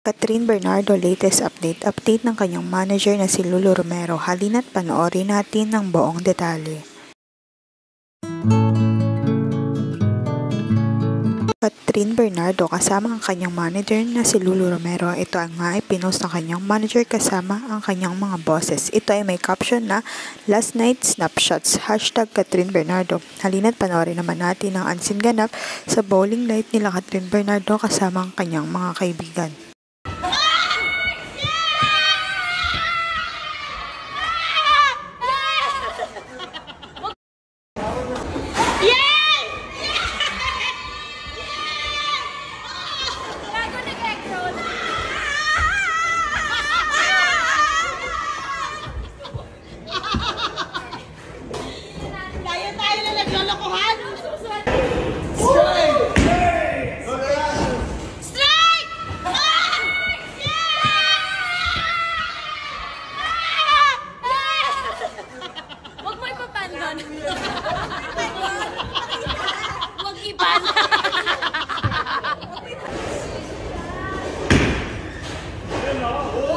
Catherine Bernardo latest update ng kanyang manager na si Lulu Romero. Halina't panoorin natin ng buong detalye. Catherine Bernardo kasama ang kanyang manager na si Lulu Romero. Ito ang nga ay pinost ng kanyang manager kasama ang kanyang mga bosses. Ito ay may caption na Last Night Snapshots, #Catherine Bernardo. Halina't panoorin naman natin ang unseen ganap sa bowling night nila Catherine Bernardo kasama ang kanyang mga kaibigan. Wag iban. Yan o.